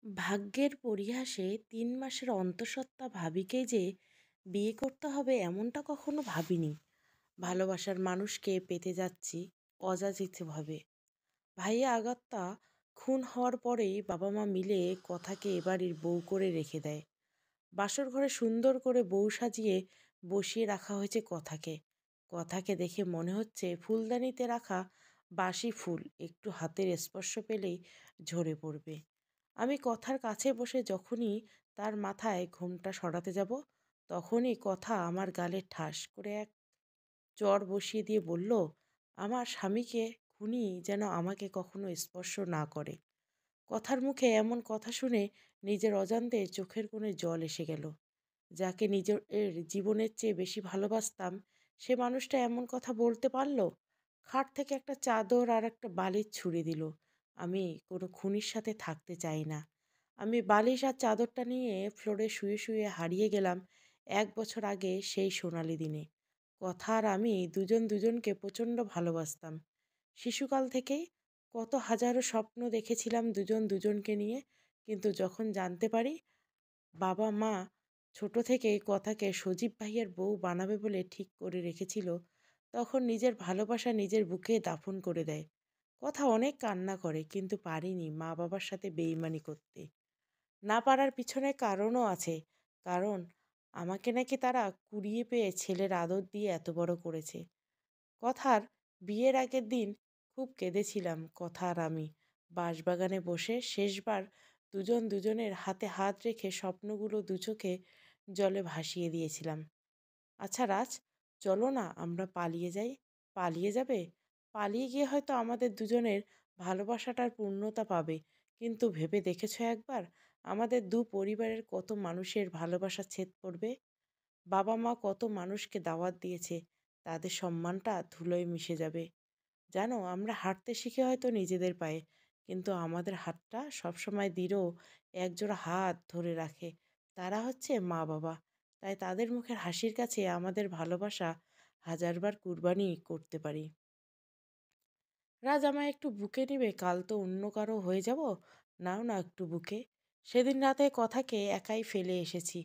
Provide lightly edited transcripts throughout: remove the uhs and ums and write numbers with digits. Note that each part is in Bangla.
ভাগ্যের পরিহাসে ৩ মাসের অন্তঃসত্ত্বা ভাবিকে যে বিয়ে করতে হবে এমনটা কখনো ভাবিনি। ভালোবাসার মানুষকে পেতে যাচ্ছি অযাচিতভাবে। ভাইয়া আগাত্তা খুন হওয়ার পরেই বাবা মা মিলে কথাকে এবাড়ির বউ করে রেখে দেয়। বাসর ঘরে সুন্দর করে বউ সাজিয়ে বসিয়ে রাখা হয়েছে কথাকে। কথাকে দেখে মনে হচ্ছে ফুলদানিতে রাখা বাসি ফুল একটু হাতের স্পর্শ পেলেই ঝরে পড়বে। আমি কথার কাছে বসে যখনই তার মাথায় ঘোমটা সরাতে যাব, তখনই কথা আমার গালে ঠাস করে এক চড় বসিয়ে দিয়ে বলল, আমার স্বামীকে খুনি যেন আমাকে কখনো স্পর্শ না করে। কথার মুখে এমন কথা শুনে নিজের অজান্তে চোখের কোণে জল এসে গেল। যাকে নিজের জীবনের চেয়ে বেশি ভালোবাসতাম, সে মানুষটা এমন কথা বলতে পারল। খাট থেকে একটা চাদর আর একটা বালিশ ছুঁড়ে দিল। আমি কোনো খুনির সাথে থাকতে চাই না। আমি বালিশ আর চাদরটা নিয়ে ফ্লোরে শুয়ে শুয়ে হারিয়ে গেলাম ১ বছর আগে সেই সোনালি দিনে। কথা আর আমি দুজন দুজনকে প্রচণ্ড ভালোবাসতাম। শিশুকাল থেকেই কত হাজারো স্বপ্ন দেখেছিলাম দুজন দুজনকে নিয়ে। কিন্তু যখন জানতে পারি বাবা মা ছোট থেকেই কথাকে সজীব ভাইয়ের বউ বানাবে বলে ঠিক করে রেখেছিল, তখন নিজের ভালোবাসা নিজের বুকে দাফন করে দেয়। কথা অনেক কান্না করে, কিন্তু পারিনি মা বাবার সাথে বেইমানি করতে। না পারার পিছনে কারণও আছে। কারণ আমাকে নাকি তারা কুড়িয়ে পেয়ে ছেলের আদর দিয়ে এত বড় করেছে। কথার বিয়ের আগের দিন খুব কেঁদেছিলাম কথা আর আমি। বাঁশবাগানে বসে শেষবার দুজন দুজনের হাতে হাত রেখে স্বপ্নগুলো দুচোখে জলে ভাসিয়ে দিয়েছিলাম। আচ্ছা রাজ, চলো না আমরা পালিয়ে যাই। পালিয়ে যাবে? পালিয়ে গিয়ে হয়তো আমাদের দুজনের ভালোবাসাটার পূর্ণতা পাবে। কিন্তু ভেবে দেখেছো একবার আমাদের দু পরিবারের কত মানুষের ভালোবাসা ছেদ পড়বে? বাবা মা কত মানুষকে দাওয়াত দিয়েছে, তাদের সম্মানটা ধুলোয় মিশে যাবে। জানো, আমরা হাঁটতে শিখে হয়তো নিজেদের পায়ে, কিন্তু আমাদের হাতটা সবসময় দৃঢ় একজোড়া হাত ধরে রাখে, তারা হচ্ছে মা বাবা। তাই তাদের মুখের হাসির কাছে আমাদের ভালোবাসা হাজারবার কুরবানি করতে পারি। রাজ, আমায় একটু বুকে নিবে? কাল তো অন্য কারো হয়ে যাব। নাও না একটু বুকে। সেদিন রাতে কথাকে একাই ফেলে এসেছি।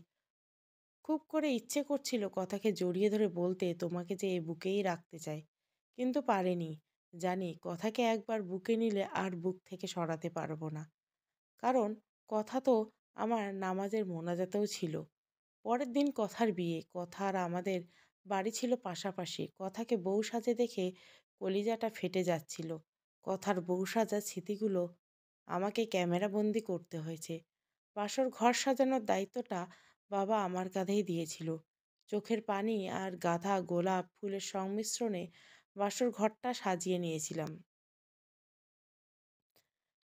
খুব করে ইচ্ছে করছিল কথাকে জড়িয়ে ধরে বলতে, তোমাকে যে এ বুকেই রাখতে চাই, কিন্তু পারিনি। জানি কথাকে একবার বুকে নিলে আর বুক থেকে সরাতে পারবো না। কারণ কথা তো আমার নামাজের মোনাজাতেও ছিল। পরের দিন কথার বিয়ে। কথা আর আমাদের বাড়ি ছিল পাশাপাশি। কথাকে বউ সাজে দেখে কলিজাটা ফেটে যাচ্ছিল। কথার বউ সাজার স্মৃতিগুলো আমাকে ক্যামেরাবন্দি করতে হয়েছে। বাসর ঘর সাজানোর দায়িত্বটা বাবা আমার কাঁধেই দিয়েছিল। চোখের পানি আর গাঁদা গোলাপ ফুলের সংমিশ্রণে বাসর ঘরটা সাজিয়ে নিয়েছিলাম।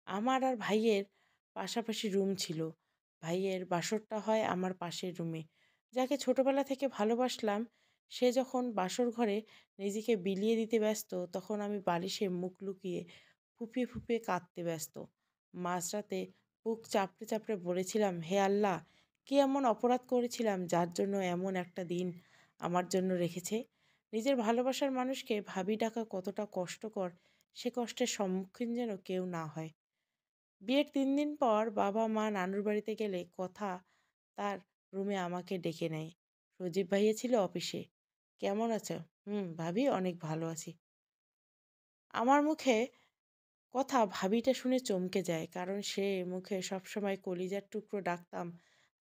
আমার আর ভাইয়ের পাশাপাশি রুম ছিল। ভাইয়ের বাসরটা হয় আমার পাশের রুমে। যাকে ছোটবেলা থেকে ভালোবাসলাম, সে যখন বাসর ঘরে নিজেকে বিলিয়ে দিতে ব্যস্ত, তখন আমি বালিশে মুখ লুকিয়ে ফুঁপিয়ে ফুঁপিয়ে কাঁদতে ব্যস্ত। মাঝরাতে বুক চাপড়ে চাপড়ে বলেছিলাম, হে আল্লাহ, কি এমন অপরাধ করেছিলাম যার জন্য এমন একটা দিন আমার জন্য রেখেছে? নিজের ভালোবাসার মানুষকে ভাবি ডাকা কতটা কষ্টকর, সে কষ্টের সম্মুখীন যেন কেউ না হয়। বিয়ের ৩ দিন পর বাবা মা নানুর বাড়িতে গেলে কথা তার রুমে আমাকে ডেকে নেয়। সজীব ভাইয়া ছিল অফিসে। কেমন আছো? ভাবি, অনেক ভালো আছি। আমার মুখে কথা ভাবিটা শুনে চমকে যায়, কারণ সে মুখে সবসময় কলিজার টুকরো ডাকতাম,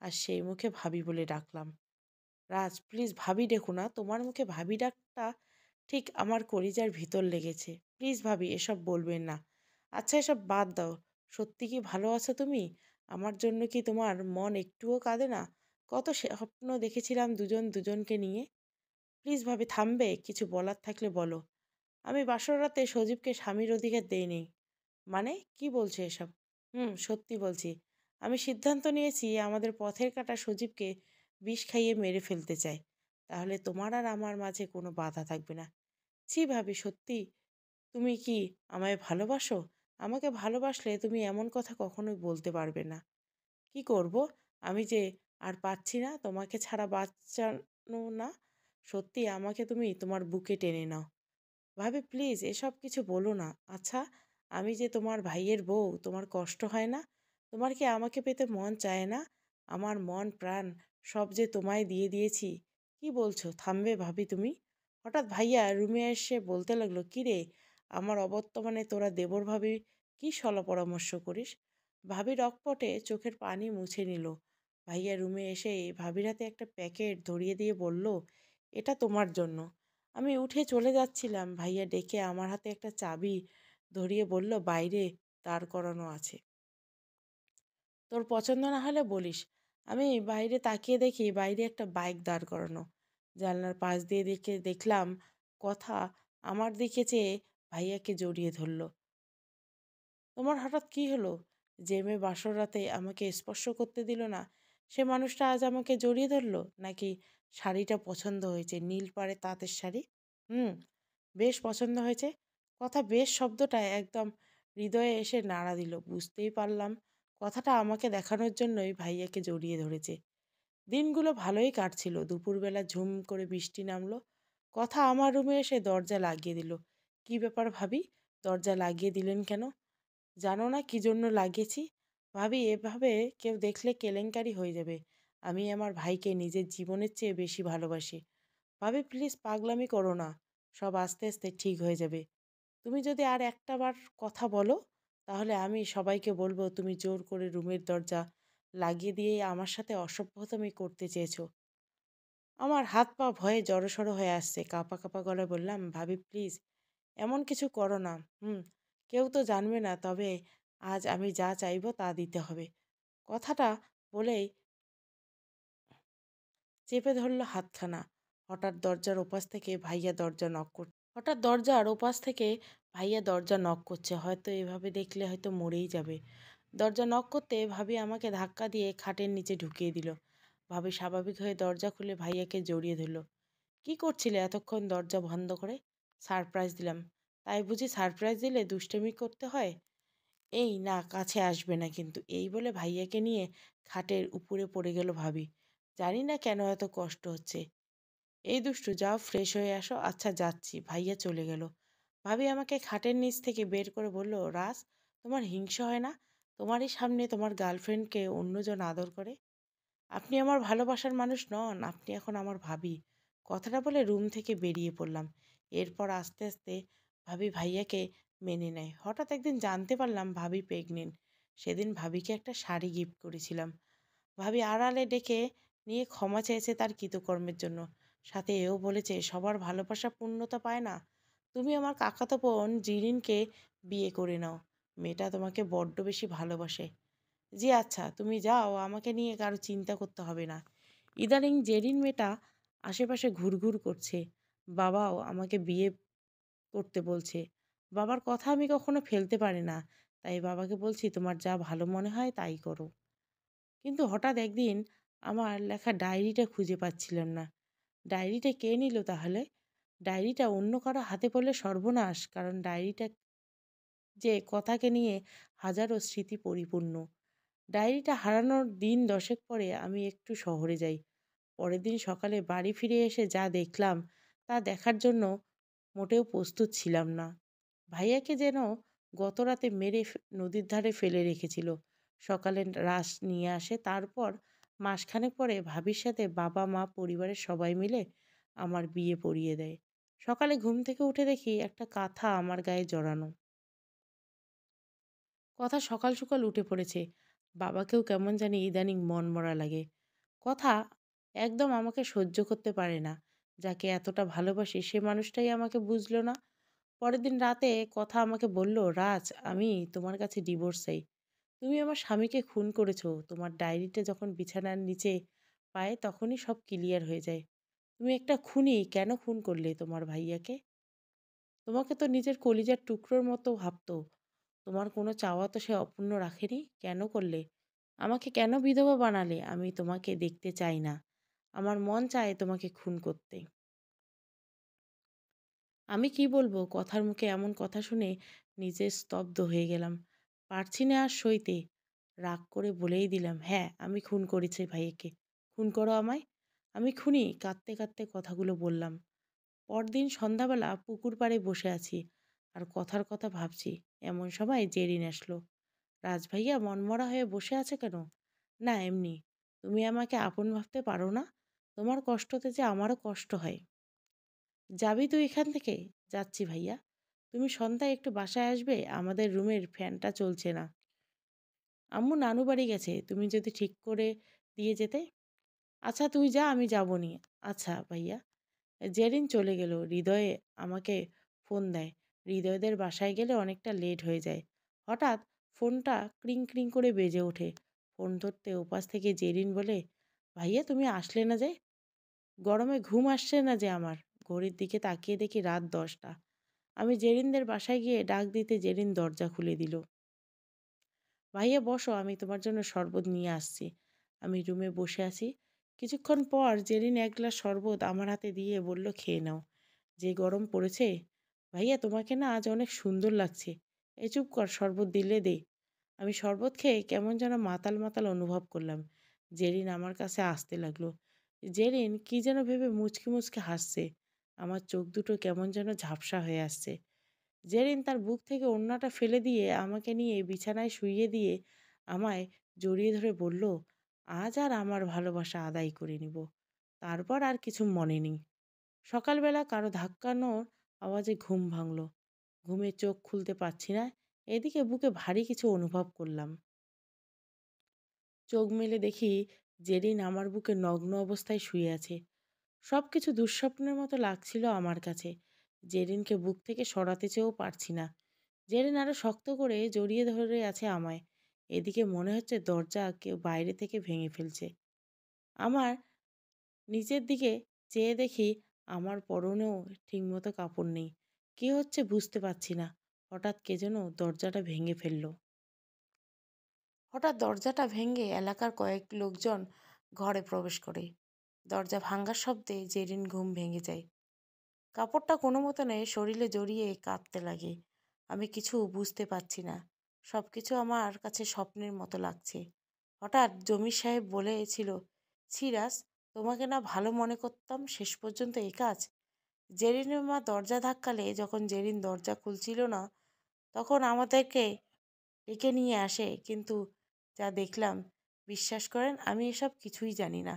আর সেই মুখে ভাবি বলে ডাকলাম। রাজ, প্লিজ ভাবি ডেকো না। তোমার মুখে ভাবি ডাকটা ঠিক আমার কলিজার ভিতর লেগেছে। প্লিজ ভাবি, এসব বলবেন না। আচ্ছা, এসব বাদ দাও। সত্যি কি ভালো আছো তুমি? আমার জন্য কি তোমার মন একটুও কাঁদে না? কত স্বপ্ন দেখেছিলাম দুজন দুজনকে নিয়ে। প্লিজ ভাবি, থামবে? কিছু বলার থাকলে বলো। আমি বাসর রাতে সজীবকে স্বামীর অধিকার দেইনি। মানে কি বলছো এসব? সত্যি বলছি। আমি সিদ্ধান্ত নিয়েছি আমাদের পথের কাঁটা সজীবকে বিষ খাইয়ে মেরে ফেলতে চাই। তাহলে তোমার আর আমার মাঝে কোনো বাধা থাকবে না। ছি ভাবি, সত্যি? তুমি কি আমায় ভালোবাসো? আমাকে ভালোবাসলে তুমি এমন কথা কখনোই বলতে পারবে না। কি করব? আমি যে আর পাচ্ছি না তোমাকে ছাড়া বাঁচানো না। সত্যি আমাকে তুমি তোমার বুকে টেনে নাও। ভাবি প্লিজ এসব কিছু বলো না। আচ্ছা, আমি যে তোমার ভাইয়ের বউ, তোমার কষ্ট হয় না? তোমার কি আমাকে পেতে মন চায় না? আমার মন প্রাণ সব যে তোমায় দিয়ে দিয়েছি। কি বলছো, থামবে ভাবি তুমি? হঠাৎ ভাইয়া রুমে এসে বলতে লাগলো, কি রে, আমার অবর্তমানে তোরা দেবর ভাবি কি সলা পরামর্শ করিস? ভাবি রকপটে চোখের পানি মুছে নিল। ভাইয়া রুমে এসে ভাবির হাতে একটা প্যাকেট ধরিয়ে দিয়ে বলল, এটা তোমার জন্য। আমি উঠে চলে যাচ্ছিলাম, ভাইয়া ডেকে আমার হাতে একটা চাবি ধরিয়ে বলল, বাইরে দাঁড় করানো আছে, তোর পছন্দ না হলে বলিস। আমি বাইরে তাকিয়ে দেখি বাইরে একটা বাইক দাঁড় করানো। জানলার পাশ দিয়ে দেখলাম কথা আমার দিকে চেয়ে ভাইয়াকে জড়িয়ে ধরলো। তোমার হঠাৎ কি হলো? যে মেয়ে বাসর রাতে আমাকে স্পর্শ করতে দিল না, সে মানুষটা আজ আমাকে জড়িয়ে ধরলো? নাকি শাড়িটা পছন্দ হয়েছে, নীল পাড়ে তাঁতের শাড়ি? হুম, বেশ পছন্দ হয়েছে। কথা বেশ শব্দটা একদম হৃদয়ে এসে নাড়া দিল। বুঝতেই পারলাম কথাটা আমাকে দেখানোর জন্যই ভাইয়াকে জড়িয়ে ধরেছে। দিনগুলো ভালোই কাটছিল। দুপুরবেলা ঝুম করে বৃষ্টি নামলো। কথা আমার রুমে এসে দরজা লাগিয়ে দিল। কি ব্যাপার ভাবি, দরজা লাগিয়ে দিলেন কেন? জানো না কি জন্য লাগিয়েছি? ভাবি, এভাবে কেউ দেখলে কেলেঙ্কারি হয়ে যাবে। আমি আমার ভাইকে নিজের জীবনের চেয়ে বেশি ভালোবাসি। ভাবি প্লিজ পাগলামি করো না, সব আস্তে আস্তে ঠিক হয়ে যাবে। তুমি যদি আর একটা বার কথা বলো, তাহলে আমি সবাইকে বলবো তুমি জোর করে রুমের দরজা লাগিয়ে দিয়ে আমার সাথে অসভ্যতামি করতে চেয়েছো। আমার হাত পা ভয়ে জড়সড় হয়ে আসছে। কাঁপা কাঁপা গলায় বললাম, ভাবি প্লিজ এমন কিছু করো না। কেউ তো জানবে না, তবে আজ আমি যা চাইবো তা দিতে হবে। কথাটা বলেই চেপে ধরলো হাতখানা। হঠাৎ দরজার ওপাশ থেকে ভাইয়া দরজা নক করছে। হয়তো এভাবে দেখলে হয়তো মরেই যাবে। দরজা নক করতে ভাবি আমাকে ধাক্কা দিয়ে খাটের নিচে ঢুকিয়ে দিল। ভাবি স্বাভাবিক হয়ে দরজা খুলে ভাইয়াকে জড়িয়ে ধরল। কি করছিলে এতক্ষণ দরজা বন্ধ করে? সারপ্রাইজ দিলাম। তাই বুঝি সারপ্রাইজ দিলে দুষ্টুমি করতে হয়? এই না, কাছে আসবে না কিন্তু। এই বলে ভাইয়াকে নিয়ে খাটের উপরে পড়ে গেল ভাবি। জানি না কেন এত কষ্ট হচ্ছে। এই দুষ্টু, যাও ফ্রেশ হয়ে আসো। আচ্ছা যাচ্ছি। ভাইয়া চলে গেল। ভাবি আমাকে খাটের নিচ থেকে বের করে বলল, রাজ, তোমার হিংসা হয় না? তোমারই সামনে তোমার গার্লফ্রেন্ডকে অন্যজন আদর করে। আপনি আমার ভালোবাসার মানুষ নন, আপনি এখন আমার ভাবি। কথাটা বলে রুম থেকে বেরিয়ে পড়লাম। এরপর আস্তে আস্তে ভাবি ভাইয়াকে মেনে নেয়। হঠাৎ একদিন জানতে পারলাম ভাবি প্রেগনেন্ট। সেদিন ভাবিকে একটা শাড়ি গিফট করেছিলাম। ভাবি আড়ালে ডেকে নিয়ে ক্ষমা চেয়েছে তার কৃতকর্মের জন্য। সাথে এও বলেছে, সবার ভালোবাসা পূর্ণতা পায় না। তুমি আমার কাকাতো বোন জিরিনকে বিয়ে করে নাও। মেয়েটা তোমাকে বড্ড বেশি ভালোবাসে। জি আচ্ছা, তুমি যাও, আমাকে নিয়ে কারো চিন্তা করতে হবে না। ইদানিং জেরিন মেয়েটা আশেপাশে ঘুরঘুর করছে। বাবাও আমাকে বিয়ে করতে বলছে। বাবার কথা আমি কখনো ফেলতে পারি না। তাই বাবাকে বলছি, তোমার যা ভালো মনে হয় তাই করো। কিন্তু হঠাৎ একদিন আমার লেখা ডায়েরিটা খুঁজে পাচ্ছিলাম না। ডায়েরিটা কে নিল তাহলে? ডায়েরিটা অন্য কারো হাতে পড়লে সর্বনাশ, কারণ ডায়েরিটা যে কথাকে নিয়ে হাজারো স্মৃতি পরিপূর্ণ। ডায়েরিটা হারানোর দিন 10 পরে আমি একটু শহরে যাই। পরের দিন সকালে বাড়ি ফিরে এসে যা দেখলাম, তা দেখার জন্য মোটেও প্রস্তুত ছিলাম না। ভাইয়াকে যেন গত রাতে মেরে নদীর ধারে ফেলে রেখেছিল। সকালে রাস নিয়ে আসে। তারপর মাসখানেক পরে ভাবির সাথে বাবা মা পরিবারের সবাই মিলে আমার বিয়ে পড়িয়ে দেয়। সকালে ঘুম থেকে উঠে দেখি একটা কাঁথা আমার গায়ে জড়ানো। কথা সকাল সকাল উঠে পড়েছে। বাবাকেও কেমন জানি ইদানিং মনমরা লাগে। কথা একদম আমাকে সহ্য করতে পারে না। যাকে এতটা ভালোবাসি সে মানুষটাই আমাকে বুঝলো না। পরের দিন রাতে কথা আমাকে বলল, রাজ, আমি তোমার কাছে ডিভোর্স চাই। তুমি আমার স্বামীকে খুন করেছো। তোমার ডায়েরিটা যখন বিছানার নিচে পায় তখনই সব ক্লিয়ার হয়ে যায়। তুমি একটা খুনি, কেন খুন করলে তোমার ভাইয়াকে? তোমাকে তো নিজের কলিজার টুকরোর মতো ভাবতো। তোমার কোনো চাওয়া তো সে অপূর্ণ রাখেনি। কেন করলে? আমাকে কেন বিধবা বানালে? আমি তোমাকে দেখতে চাই না। আমার মন চায় তোমাকে খুন করতে। আমি কি বলবো? কথার মুখে এমন কথা শুনে নিজে স্তব্ধ হয়ে গেলাম। পারছি না আর সইতে। রাগ করে বলেই দিলাম, হ্যাঁ, আমি খুন করেছি ভাইয়াকে। খুন করো আমায়। আমি খুনি। কাঁদতে কাঁদতে কথাগুলো বললাম। পরদিন সন্ধ্যাবেলা পুকুর পাড়ে বসে আছি আর কথার কথা ভাবছি। এমন সময় জেরিন আসলো। রাজ ভাইয়া মনমরা হয়ে বসে আছে কেন? না এমনি। তুমি আমাকে আপন ভাবতে পারো না? তোমার কষ্টতে যে আমারও কষ্ট হয়। যাবি তুই এখান থেকে? যাচ্ছি ভাইয়া। তুমি সন্ধ্যায় একটু বাসায় আসবে? আমাদের রুমের ফ্যানটা চলছে না। আম্মু নানু বাড়ি গেছে, তুমি যদি ঠিক করে দিয়ে যেতে। আচ্ছা তুই যা, আমি যাবো নি। আচ্ছা ভাইয়া। জেরিন চলে গেল। হৃদয়ে আমাকে ফোন দেয়। হৃদয়দের বাসায় গেলে অনেকটা লেট হয়ে যায়। হঠাৎ ফোনটা ক্রিং ক্রিং করে বেজে ওঠে। ফোন ধরতে ওপাশ থেকে জেরিন বলে, ভাইয়া তুমি আসলে না যে? গরমে ঘুম আসছে না যে আমার। ঘড়ির দিকে তাকিয়ে দেখি রাত 10টা। আমি জেরিনদের বাসায় গিয়ে ডাক দিতে জেরিন দরজা খুলে দিল। ভাইয়া বসো, আমি তোমার জন্য শরবত নিয়ে আসছি। আমি রুমে বসে আছি। কিছুক্ষণ পর জেরিন এক গ্লাস শরবত আমার হাতে দিয়ে বলল, খেয়ে নাও। যে গরম পড়েছে। ভাইয়া তোমাকে না আজ অনেক সুন্দর লাগছে। এই চুপ কর, শরবত দিলে দে। আমি শরবত খেয়ে কেমন যেন মাতাল মাতাল অনুভব করলাম। জেরিন আমার কাছে আসতে লাগলো। জেরিন কি যেন ভেবে মুচকি মুচকি হাসছে। আমার চোখ দুটো কেমন যেন ঝাপসা হয়ে আসছে। জেরিন তার বুক থেকে ওড়নাটা ফেলে দিয়ে আমাকে নিয়ে বিছানায় শুইয়ে দিয়ে আমায় জড়িয়ে ধরে বলল, আজ আর আমার ভালোবাসা আদায় করে নিব। তারপর আর কিছু মনে নেই। সকালবেলা কারো ধাক্কানোর আওয়াজে ঘুম ভাঙল। ঘুমে চোখ খুলতে পারছি না। এদিকে বুকে ভারী কিছু অনুভব করলাম। চোখ মেলে দেখি জেরিন আমার বুকে নগ্ন অবস্থায় শুয়ে আছে। সব কিছু দুঃস্বপ্নের মতো লাগছিল আমার কাছে। জেরিনকে বুক থেকে সরাতে চেয়েও পারছি না। জেরিন আরো শক্ত করে জড়িয়ে ধরে আছে আমায়। এদিকে মনে হচ্ছে দরজা কেউ বাইরে থেকে ভেঙে ফেলছে। আমার নিচের দিকে চেয়ে দেখি আমার পরনেও ঠিকমতো কাপড় নেই। কি হচ্ছে বুঝতে পারছি না। হঠাৎ কে যেন দরজাটা ভেঙে ফেলল। হঠাৎ দরজাটা ভেঙে এলাকার কয়েক লোকজন ঘরে প্রবেশ করে। দরজা ভাঙার শব্দে জেরিন ঘুম ভেঙে যায়। কাপড়টা কোনো মতনে শরীরে জড়িয়ে কাঁদতে লাগে। আমি কিছু বুঝতে পারছি না। সব কিছু আমার কাছে স্বপ্নের মতো লাগছে। হঠাৎ জমির সাহেব বলেছিল, সিরাজ, তোমাকে না ভালো মনে করতাম, শেষ পর্যন্ত এই কাজ। জেরিনের মা দরজা ধাক্কালে যখন জেরিন দরজা খুলছিল না, তখন আমাদেরকে ডেকে নিয়ে আসে, কিন্তু যা দেখলাম, বিশ্বাস করেন আমি এসব কিছুই জানি না।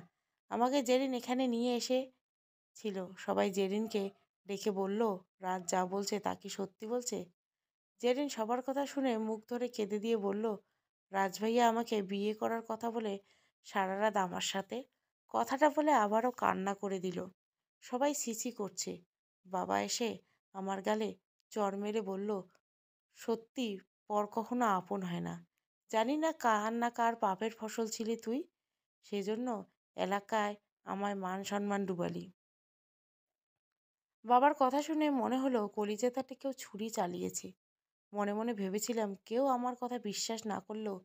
আমাকে জেরিন এখানে নিয়ে এসেছিল। সবাই জেরিনকে ডেকে বলল, রাজ যা বলছে তা কি সত্যি বলছে? জেরিন সবার কথা শুনে মুখ ধরে কেঁদে দিয়ে বলল, রাজ ভাইয়া আমাকে বিয়ে করার কথা বলে সারা রাত আমার সাথে। কথাটা বলে আবারও কান্না করে দিল। সবাই ছিছি করছে। বাবা এসে আমার গালে চড় মেরে বলল, সত্যি পর কখনো আপন হয় না। জানি না কার না কার পাপের ফসল ছিলি তুই, সেজন্য এলাকায় আমায় মান সম্মান ডুবালি। বাবার কথা শুনে মনে হলো কলিজাটাতে কেউ ছুরি চালিয়েছে। মনে মনে ভেবেছিলাম কেউ আমার কথা বিশ্বাস না করলেও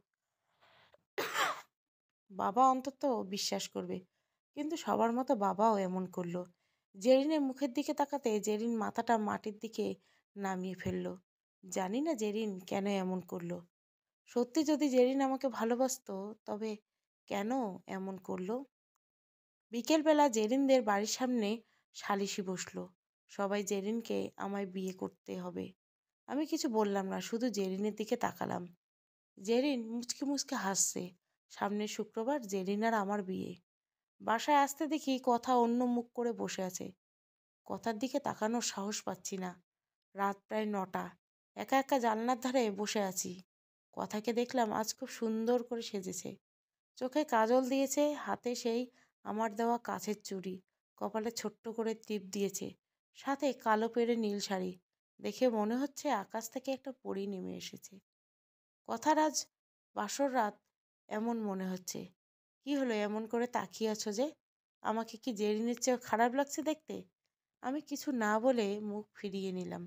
বাবা অন্তত বিশ্বাস করবে। কিন্তু সবার মতো বাবাও এমন করলো। জেরিনের মুখের দিকে তাকাতে জেরিন মাথাটা মাটির দিকে নামিয়ে ফেললো। জানি না জেরিন কেন এমন করলো। সত্যি যদি জেরিন আমাকে ভালোবাসতো, তবে কেন এমন করলো? বিকেলবেলা জেরিনদের বাড়ির সামনে সালিশি বসলো। সবাই জেরিনকে আমায় বিয়ে করতে হবে। আমি কিছু বললাম না, শুধু জেরিনের দিকে তাকালাম। জেরিন মুচকি মুচকি হাসছে। সামনের শুক্রবার জেরিন আর আমার বিয়ে। বাসায় আসতে দেখি কথা অন্য মুখ করে বসে আছে। কথার দিকে তাকানোর সাহস পাচ্ছি না। রাত প্রায় 9টা। একা একা জানলার ধারে বসে আছি। কথাকে দেখলাম আজ খুব সুন্দর করে সেজেছে। চোখে কাজল দিয়েছে, হাতে সেই আমার দেওয়া কাচের চুড়ি, কপালে ছোট্ট করে টিপ দিয়েছে, সাথে কালো পেড়ে নীল শাড়ি। দেখে মনে হচ্ছে আকাশ থেকে একটা পরী নেমে এসেছে। কথার আজ বাসর রাত এমন মনে হচ্ছে। কি হলো এমন করে তাকিয়ে আছো যে? আমাকে কি জেরিনের চেয়েও খারাপ লাগছে দেখতে? আমি কিছু না বলে মুখ ফিরিয়ে নিলাম।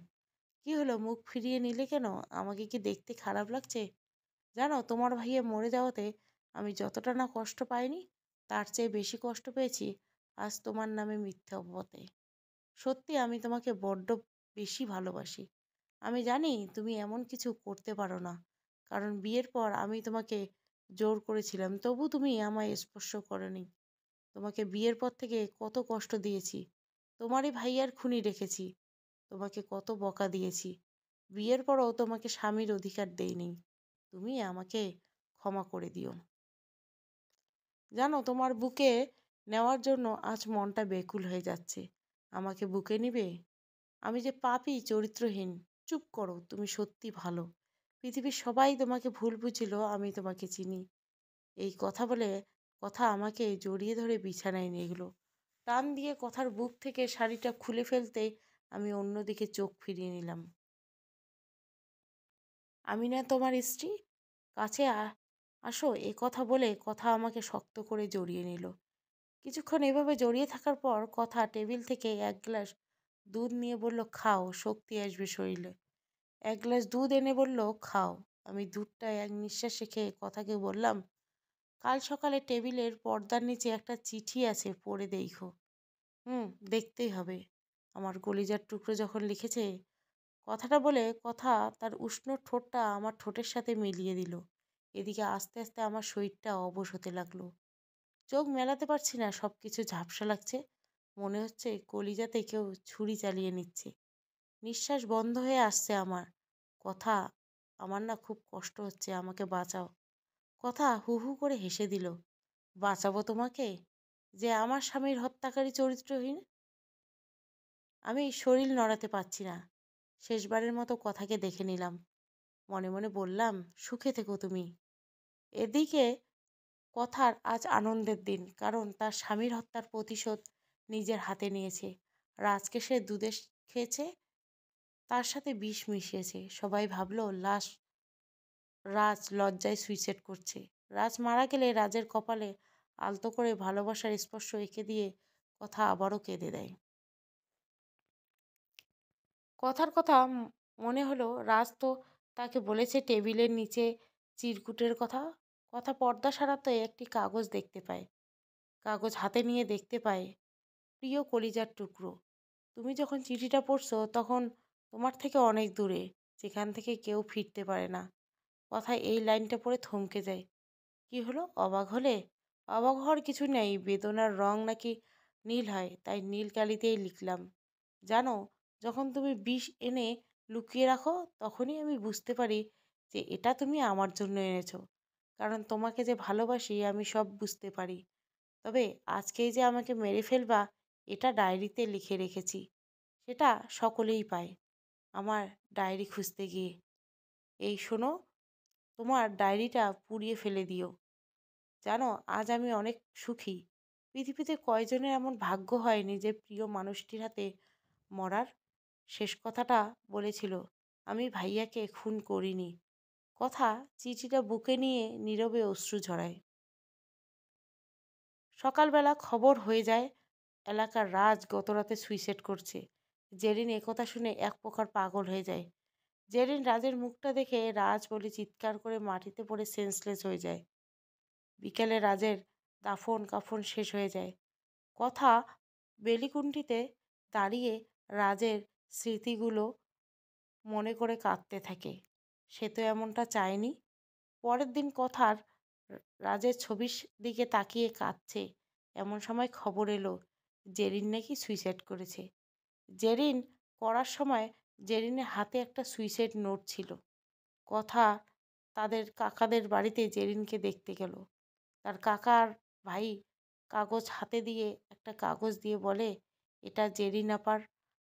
কি হলো মুখ ফিরিয়ে নিলে কেন? আমাকে কি দেখতে খারাপ লাগছে? জানো, তোমার ভাইয়া মরে যাওয়াতে আমি যতটা না কষ্ট পাইনি, তার চেয়ে বেশি কষ্ট পেয়েছি আজ তোমার নামে মিথ্যা অপবাদে। সত্যি আমি তোমাকে বড্ড বেশি ভালোবাসি। আমি জানি তুমি এমন কিছু করতে পারো না, কারণ বিয়ের পর আমি তোমাকে জোর করেছিলাম, তবু তুমি আমায় স্পর্শ করোনি। তোমাকে বিয়ের পর থেকে কত কষ্ট দিয়েছি। তোমারই ভাইয়ার খুনি রেখেছি। তোমাকে কত বকা দিয়েছি। বিয়ের পরও তোমাকে স্বামীর অধিকার দেইনি। তুমি আমাকে ক্ষমা করে দিও। জানো, তোমার বুকে নেওয়ার জন্য আজ মনটা বেকুল হয়ে যাচ্ছে। আমাকে বুকে নিবে? আমি যে পাপী, চরিত্রহীন। চুপ করো, তুমি সত্যি ভালো। পৃথিবীর সবাই তোমাকে ভুল বুঝিল, আমি তোমাকে চিনি। এই কথা বলে কথা আমাকে জড়িয়ে ধরে বিছানায় নিয়ে গেল। টান দিয়ে কথার বুক থেকে শাড়িটা খুলে ফেলতেই আমি অন্যদিকে চোখ ফিরিয়ে নিলাম। আমি না তোমার স্ত্রী? কাছে আসো। এ কথা বলে কথা আমাকে শক্ত করে জড়িয়ে নিল। কিছুক্ষণ এভাবে জড়িয়ে থাকার পর কথা টেবিল থেকে এক গ্লাস দুধ নিয়ে বলল, খাও, শক্তি আসবে শরীরে। এক গ্লাস দুধ এনে বলল, খাও। আমি দুধটা এক নিঃশ্বাসে খেয়ে কথাকে বললাম, কাল সকালে টেবিলের পর্দার নিচে একটা চিঠি আছে, পড়ে দেখো। দেখতেই হবে। আমার কলিজার টুকরো যখন লিখেছে। কথাটা বলে কথা তার উষ্ণ ঠোঁটটা আমার ঠোঁটের সাথে মিলিয়ে দিল। এদিকে আস্তে আস্তে আমার শরীরটা অবশ হতে লাগলো। চোখ মেলাতে পারছি না, সব কিছু ঝাপসা লাগছে। মনে হচ্ছে কলিজাতে কেউ ছুরি চালিয়ে নিচ্ছে। নিঃশ্বাস বন্ধ হয়ে আসছে আমার। কথা, আমার না খুব কষ্ট হচ্ছে, আমাকে বাঁচাও। কথা হু হু করে হেসে দিল। বাঁচাবো তোমাকে? যে আমার স্বামীর হত্যাকারী চরিত্রহীন? আমি শরীর নড়াতে পারছি না। শেষবারের মতো কথাকে দেখে নিলাম। মনে মনে বললাম, সুখে থেকো তুমি। এদিকে কথার আজ আনন্দের দিন, কারণ তার স্বামীর হত্যার প্রতিশোধ নিজের হাতে নিয়েছে। রাজকে সে দুধে খেয়েছে, তার সাথে বিষ মিশিয়েছে। সবাই ভাবলো রাজ লজ্জায় সুইসাইড করছে। রাজ মারা গেলে রাজের কপালে আলতো করে ভালোবাসার স্পর্শ এঁকে দিয়ে কথা আবারও কেঁদে দেয়। কথার কথা মনে হলো, রাজ তো তাকে বলেছে টেবিলের নিচে চিরকুটের কথা। কথা পর্দা সারাতে একটি কাগজ দেখতে পায়। কাগজ হাতে নিয়ে দেখতে পায়, প্রিয় কলিজার টুকরো, তুমি যখন চিঠিটা পড়ছো তখন তোমার থেকে অনেক দূরে, যেখান থেকে কেউ ফিরতে পারে না। কথা এই লাইনটা পড়ে থমকে যায়। কি হলো? অবাক হলে? অবাক হওয়ার কিছু নেই, বেদনার রং নাকি নীল হয়, তাই নীল কালিতেই লিখলাম। জানো, যখন তুমি বিষ এনে লুকিয়ে রাখো তখনই আমি বুঝতে পারি যে এটা তুমি আমার জন্য এনেছো। কারণ তোমাকে যে ভালোবাসি আমি সব বুঝতে পারি। তবে আজকেই যে আমাকে মেরে ফেলবা, এটা ডায়েরিতে লিখে রেখেছি। সেটা সকলেই পায় আমার ডায়েরি খুঁজতে গিয়ে। এই শোনো, তোমার ডায়েরিটা পুড়িয়ে ফেলে দিও। জানো, আজ আমি অনেক সুখী। পৃথিবীতে কয়জনের এমন ভাগ্য হয় নিজের প্রিয় মানুষটির হাতে মরার? শেষ কথাটা বলেছিল, আমি ভাইয়াকে খুন করিনি। কথা চিঠিটা বুকে নিয়ে নীরবে অশ্রু ঝরায়। সকালবেলা খবর হয়ে যায় এলাকার রাজ গতরাতে সুইসাইড করছে। জেরিন একথা শুনে এক প্রকার পাগল হয়ে যায়। জেরিন রাজের মুখটা দেখে রাজ বলে চিৎকার করে মাটিতে পড়ে সেন্সলেস হয়ে যায়। বিকেলে রাজের দাফন কাফন শেষ হয়ে যায়। কথা বেলিকুণ্ঠিতে দাঁড়িয়ে রাজের স্মৃতিগুলো মনে করে কাঁদতে থাকে। সে তো এমনটা চায়নি। পরের দিন কথার রাজের ছবির দিকে তাকিয়ে কাঁদছে। এমন সময় খবর এলো জেরিন নাকি সুইসাইড করেছে। জেরিন করার সময় জেরিনের হাতে একটা সুইসাইড নোট ছিল। কথা তাদের কাকাদের বাড়িতে জেরিনকে দেখতে গেল। তার কাকার ভাই কাগজ হাতে দিয়ে একটা কাগজ দিয়ে বলে, এটা জেরিন আপার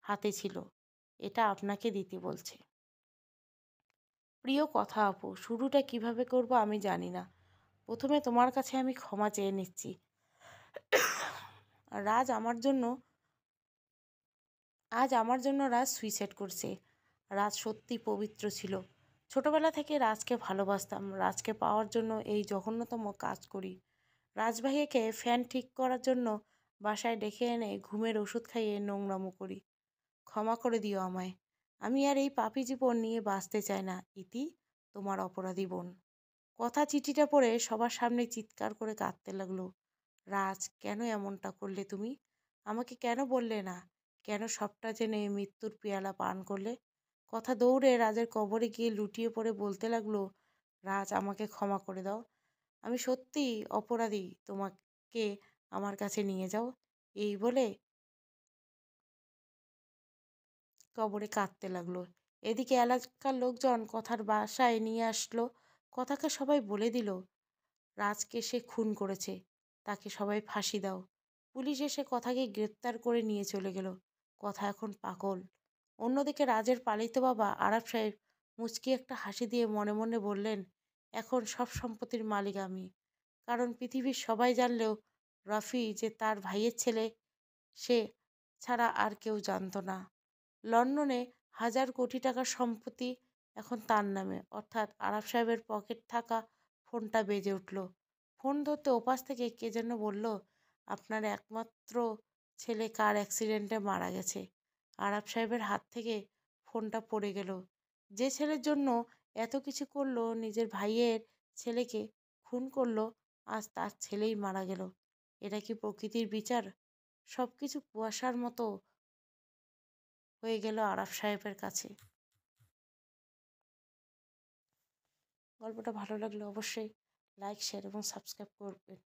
হাতে ছিল, এটা আপনাকে দিতে বলছে। প্রিয় কথা আপু, শুরুটা কিভাবে করব আমি জানি না। প্রথমে তোমার কাছে আমি ক্ষমা চেয়ে নিচ্ছি। রাজ আমার জন্য আজ আমার জন্য রাজ সুইসাইড করছে। রাজ সত্যি পবিত্র ছিল। ছোটবেলা থেকে রাজকে ভালোবাসতাম। রাজকে পাওয়ার জন্য এই জঘন্যতম কাজ করি। রাজভাইয়াকে ফ্যান ঠিক করার জন্য বাসায় ডেকে এনে ঘুমের ওষুধ খাইয়ে নোংরামো করি। ক্ষমা করে দিও আমায়। আমি আর এই পাপী জীবন নিয়ে বাঁচতে চাই না। ইতি, তোমার অপরাধী বোন। কথা চিঠিটা পড়ে সবার সামনে চিৎকার করে কাঁদতে লাগলো। রাজ, কেন এমনটা করলে তুমি? আমাকে কেন বললে না? কেন সবটা জেনে মৃত্যুর পেয়ালা পান করলে? কথা দৌড়ে রাজের কবরে গিয়ে লুটিয়ে পড়ে বলতে লাগলো, রাজ, আমাকে ক্ষমা করে দাও। আমি সত্যিই অপরাধী, তোমাকে আমার কাছে নিয়ে যাও। এই বলে কবরে কাঁদতে লাগলো। এদিকে এলাকার লোকজন কথার বাসায় নিয়ে আসলো। কথাকে সবাই বলে দিল রাজকে সে খুন করেছে, তাকে সবাই ফাঁসি দাও। পুলিশ এসে কথাকে গ্রেপ্তার করে নিয়ে চলে গেল। কথা এখন পাগল। অন্যদিকে রাজের পালিত বাবা আরাফ সাহেব মুচকি একটা হাসি দিয়ে মনে মনে বললেন, এখন সব সম্পত্তির মালিক আমি। কারণ পৃথিবীর সবাই জানলেও রফি যে তার ভাইয়ের ছেলে সে ছাড়া আর কেউ জানতো না। লন্ডনে হাজার কোটি টাকার সম্পত্তি এখন তার নামে, অর্থাৎ আরাফ সাহেবের পকেট থাকা ফোনটা বেজে উঠল। ফোন ধরতে ওপাশ থেকে কে যেন বলল, আপনার একমাত্র ছেলে কার অ্যাক্সিডেন্টে মারা গেছে। আরাফ সাহেবের হাত থেকে ফোনটা পড়ে গেল। যে ছেলের জন্য এত কিছু করলো, নিজের ভাইয়ের ছেলেকে খুন করলো, আজ তার ছেলেই মারা গেল। এটা কি প্রকৃতির বিচার? সব কিছু কুয়াশার মতো হয়ে গেল আরাফ সাহেবের কাছে। গল্পটা ভালো লাগলে অবশ্যই লাইক, শেয়ার এবং সাবস্ক্রাইব করবেন।